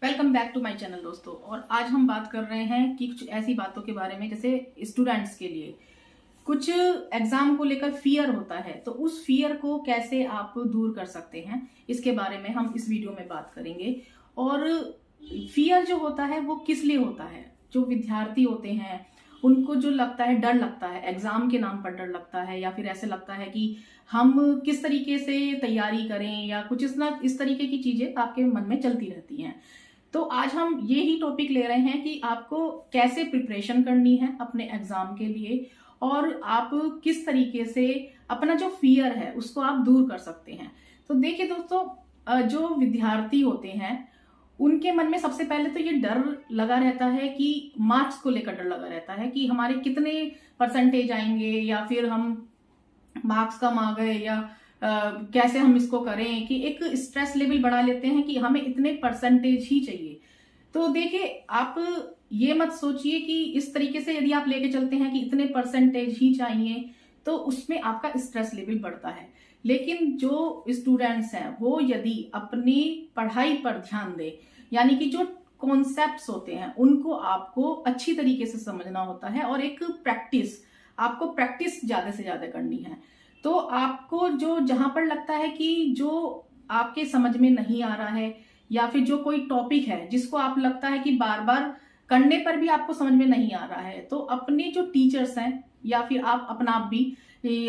Welcome back to my channel दोस्तों। और आज हम बात कर रहे हैं कि कुछ ऐसी बातों के बारे में जैसे स्टूडेंट्स के लिए कुछ एग्जाम को लेकर फियर होता है, तो उस फियर को कैसे आप दूर कर सकते हैं, इसके बारे में हम इस वीडियो में बात करेंगे। और फियर जो होता है वो किस लिए होता है? जो विद्यार्थी होते हैं उनको जो लगता है, डर लगता है, एग्जाम के नाम पर डर लगता है, या फिर ऐसे लगता है कि हम किस तरीके से तैयारी करें, या कुछ इस तरीके की चीजें आपके मन में चलती रहती हैं। तो आज हम ये ही टॉपिक ले रहे हैं कि आपको कैसे प्रिपरेशन करनी है अपने एग्जाम के लिए, और आप किस तरीके से अपना जो फियर है उसको आप दूर कर सकते हैं। तो देखिए दोस्तों, जो विद्यार्थी होते हैं उनके मन में सबसे पहले तो ये डर लगा रहता है कि मार्क्स को लेकर डर लगा रहता है कि हमारे कितने परसेंटेज आएंगे, या फिर हम मार्क्स कम आ गए, या कैसे हम इसको करें, कि एक स्ट्रेस लेवल बढ़ा लेते हैं कि हमें इतने परसेंटेज ही चाहिए। तो देखिए, आप ये मत सोचिए कि इस तरीके से यदि आप लेके चलते हैं कि इतने परसेंटेज ही चाहिए तो उसमें आपका स्ट्रेस लेवल बढ़ता है। लेकिन जो स्टूडेंट्स हैं वो यदि अपनी पढ़ाई पर ध्यान दें, यानी कि जो कॉन्सेप्ट्स होते हैं उनको आपको अच्छी तरीके से समझना होता है, और एक आपको प्रैक्टिस ज्यादा से ज्यादा करनी है। तो आपको जो जहां पर लगता है कि जो आपके समझ में नहीं आ रहा है, या फिर जो कोई टॉपिक है जिसको आप लगता है कि बार बार करने पर भी आपको समझ में नहीं आ रहा है, तो अपने जो टीचर्स हैं या फिर आप अपना आप भी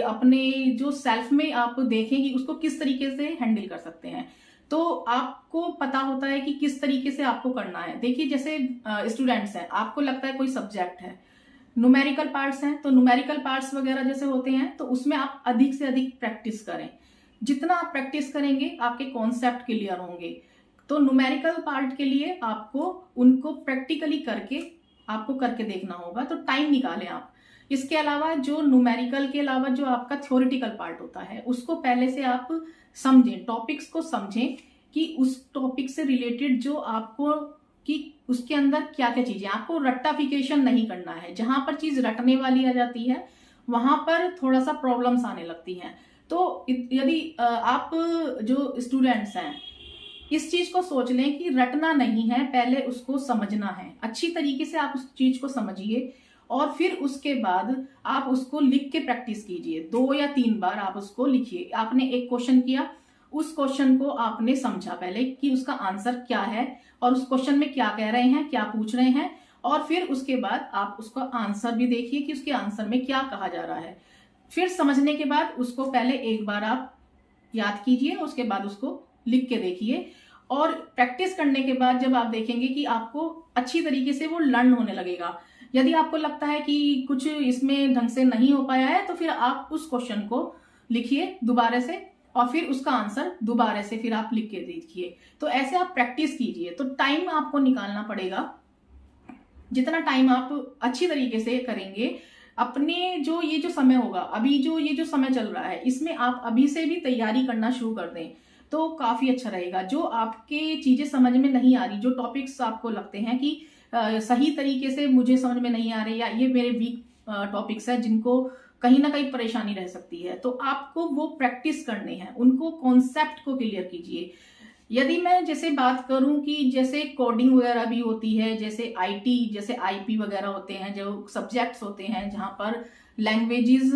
अपने जो सेल्फ में आप देखें कि उसको किस तरीके से हैंडल कर सकते हैं। तो आपको पता होता है कि किस तरीके से आपको करना है। देखिए, जैसे स्टूडेंट्स हैं, आपको लगता है कोई सब्जेक्ट है, न्यूमेरिकल पार्ट्स हैं, तो न्यूमेरिकल पार्ट्स वगैरह जैसे होते हैं तो उसमें आप अधिक से अधिक प्रैक्टिस करें। जितना आप प्रैक्टिस करेंगे आपके कॉन्सेप्ट क्लियर होंगे। तो न्यूमेरिकल पार्ट के लिए आपको उनको प्रैक्टिकली आपको करके देखना होगा, तो टाइम निकालें आप। इसके अलावा जो न्यूमेरिकल के अलावा जो आपका थ्योरेटिकल पार्ट होता है उसको पहले से आप समझें, टॉपिक्स को समझें कि उस टॉपिक से रिलेटेड जो आपको, कि उसके अंदर क्या क्या चीजें, आपको रट्टाफिकेशन नहीं करना है। जहां पर चीज रटने वाली आ जाती है वहां पर थोड़ा सा प्रॉब्लम्स आने लगती हैं। तो यदि आप जो स्टूडेंट्स हैं इस चीज को सोच लें कि रटना नहीं है, पहले उसको समझना है। अच्छी तरीके से आप उस चीज को समझिए, और फिर उसके बाद आप उसको लिख के प्रैक्टिस कीजिए। 2 या 3 बार आप उसको लिखिए। आपने एक क्वेश्चन किया, उस क्वेश्चन को आपने समझा पहले कि उसका आंसर क्या है, और उस क्वेश्चन में क्या कह रहे हैं, क्या पूछ रहे हैं, और फिर उसके बाद आप उसका आंसर भी देखिए कि उसके आंसर में क्या कहा जा रहा है। फिर समझने के बाद उसको पहले एक बार आप याद कीजिए, उसके बाद उसको लिख के देखिए। और प्रैक्टिस करने के बाद जब आप देखेंगे कि आपको अच्छी तरीके से वो लर्न होने लगेगा। यदि आपको लगता है कि कुछ इसमें ढंग से नहीं हो पाया है, तो फिर आप उस क्वेश्चन को लिखिए दोबारा से, और फिर उसका आंसर दोबारा से फिर आप लिख के देखिए। तो ऐसे आप प्रैक्टिस कीजिए। तो टाइम आपको निकालना पड़ेगा। जितना टाइम आप अच्छी तरीके से करेंगे, अपने जो ये जो समय होगा, अभी जो ये जो समय चल रहा है, इसमें आप अभी से भी तैयारी करना शुरू कर दें तो काफी अच्छा रहेगा। जो आपके चीजें समझ में नहीं आ रही, जो टॉपिक्स आपको लगते हैं कि सही तरीके से मुझे समझ में नहीं आ रहे, या ये मेरे वीक टॉपिक्स है जिनको कहीं ना कहीं परेशानी रह सकती है, तो आपको वो प्रैक्टिस करने हैं, उनको कॉन्सेप्ट को क्लियर कीजिए। यदि मैं जैसे बात करूं कि जैसे कोडिंग वगैरह भी होती है, जैसे आईटी, जैसे आईपी वगैरह होते हैं, जो सब्जेक्ट्स होते हैं जहां पर लैंग्वेजेस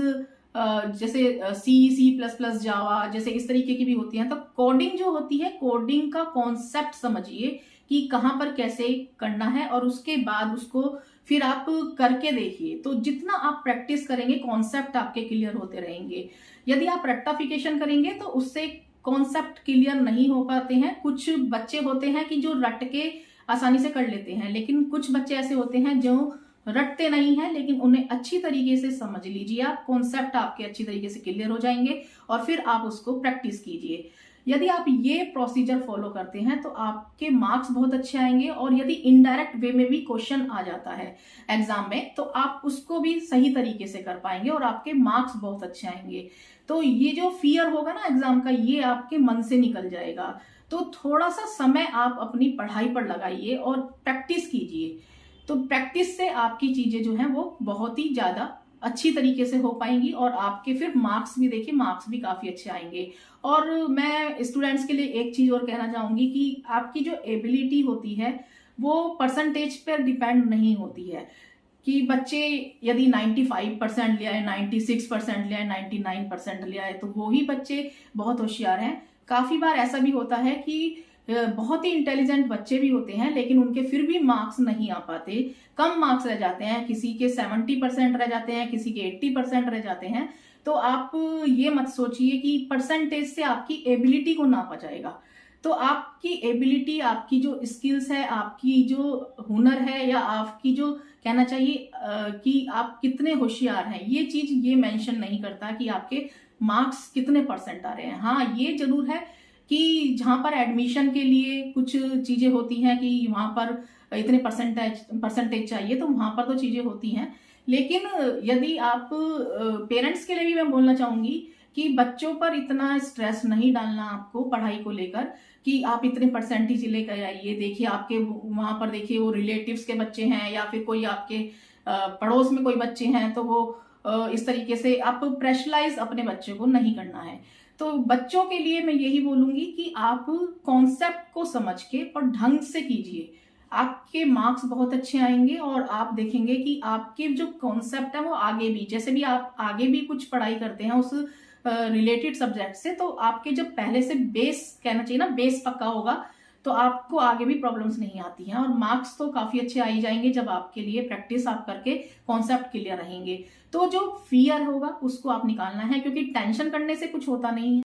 जैसे सी++, जावा जैसे इस तरीके की भी होती हैं, तो कोडिंग जो होती है, कोडिंग का कॉन्सेप्ट समझिए कि कहां पर कैसे करना है, और उसके बाद उसको फिर आप करके देखिए। तो जितना आप प्रैक्टिस करेंगे कॉन्सेप्ट आपके क्लियर होते रहेंगे। यदि आप रट्टाफिकेशन करेंगे तो उससे कॉन्सेप्ट क्लियर नहीं हो पाते हैं। कुछ बच्चे होते हैं कि जो रट के आसानी से कर लेते हैं, लेकिन कुछ बच्चे ऐसे होते हैं जो रटते नहीं हैं, लेकिन उन्हें अच्छी तरीके से समझ लीजिए आप, कॉन्सेप्ट आपके अच्छी तरीके से क्लियर हो जाएंगे, और फिर आप उसको प्रैक्टिस कीजिए। यदि आप ये प्रोसीजर फॉलो करते हैं तो आपके मार्क्स बहुत अच्छे आएंगे। और यदि इनडायरेक्ट वे में भी क्वेश्चन आ जाता है एग्जाम में, तो आप उसको भी सही तरीके से कर पाएंगे और आपके मार्क्स बहुत अच्छे आएंगे। तो ये जो फियर होगा ना एग्जाम का, ये आपके मन से निकल जाएगा। तो थोड़ा सा समय आप अपनी पढ़ाई पर लगाइए और प्रैक्टिस कीजिए। तो प्रैक्टिस से आपकी चीजें जो है वो बहुत ही ज्यादा अच्छी तरीके से हो पाएंगी और आपके फिर मार्क्स भी देखिए, मार्क्स भी काफी अच्छे आएंगे। और मैं स्टूडेंट्स के लिए एक चीज और कहना चाहूंगी कि आपकी जो एबिलिटी होती है वो परसेंटेज पर डिपेंड नहीं होती है, कि बच्चे यदि 95% ले आए, 96% ले आए, 99% ले आए तो वो ही बच्चे बहुत होशियार हैं। काफी बार ऐसा भी होता है कि बहुत ही इंटेलिजेंट बच्चे भी होते हैं लेकिन उनके फिर भी मार्क्स नहीं आ पाते, कम मार्क्स रह जाते हैं, किसी के 70% रह जाते हैं, किसी के 80% रह जाते हैं। तो आप ये मत सोचिए कि परसेंटेज से आपकी एबिलिटी को नापा जाएगा। तो आपकी एबिलिटी, आपकी जो स्किल्स है, आपकी जो हुनर है, या आपकी जो कहना चाहिए कि आप कितने होशियार हैं, ये चीज ये मेंशन नहीं करता कि आपके मार्क्स कितने परसेंट आ रहे हैं। हाँ, ये जरूर है कि जहां पर एडमिशन के लिए कुछ चीजें होती हैं कि वहां पर इतने परसेंटेज चाहिए, तो वहां पर तो चीजें होती हैं। लेकिन यदि आप पेरेंट्स के लिए भी मैं बोलना चाहूंगी कि बच्चों पर इतना स्ट्रेस नहीं डालना आपको पढ़ाई को लेकर कि आप इतने परसेंटेज लेकर आइए। देखिए आपके वहां पर देखिए वो रिलेटिव्स के बच्चे हैं या फिर कोई आपके पड़ोस में कोई बच्चे हैं, तो वो इस तरीके से आप प्रेशराइज अपने बच्चे को नहीं करना है। तो बच्चों के लिए मैं यही बोलूंगी कि आप कॉन्सेप्ट को समझ के और ढंग से कीजिए, आपके मार्क्स बहुत अच्छे आएंगे और आप देखेंगे कि आपके जो कॉन्सेप्ट है वो आगे भी, जैसे भी आप आगे भी कुछ पढ़ाई करते हैं उस रिलेटेड सब्जेक्ट से, तो आपके जब पहले से बेस, कहना चाहिए ना, बेस पक्का होगा तो आपको आगे भी प्रॉब्लम्स नहीं आती हैं और मार्क्स तो काफी अच्छे आ ही जाएंगे जब आपके लिए प्रैक्टिस आप करके कॉन्सेप्ट क्लियर रहेंगे। तो जो फियर होगा उसको आप निकालना है, क्योंकि टेंशन करने से कुछ होता नहीं है।